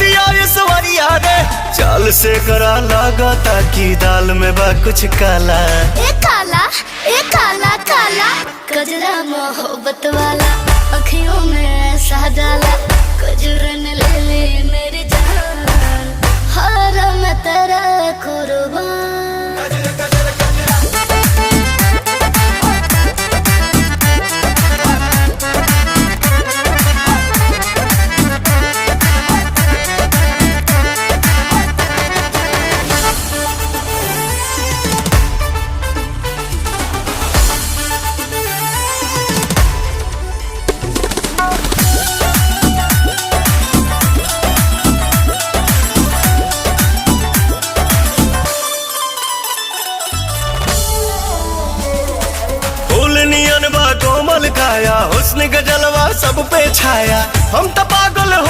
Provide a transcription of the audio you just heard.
सूरतिया ईश्वरिया रे, चाल से करा लागता कि दाल में बा कुछ काला। ए काला काला, कजरा मोहब्बत वाला, अखियों में ऐसा डाला, कजरन ले ले मेरी जान, हर मैं तेरा कुर्बान। कोमल काया, हुस्न का जलवा सब पे छाया, हम तो पागल हो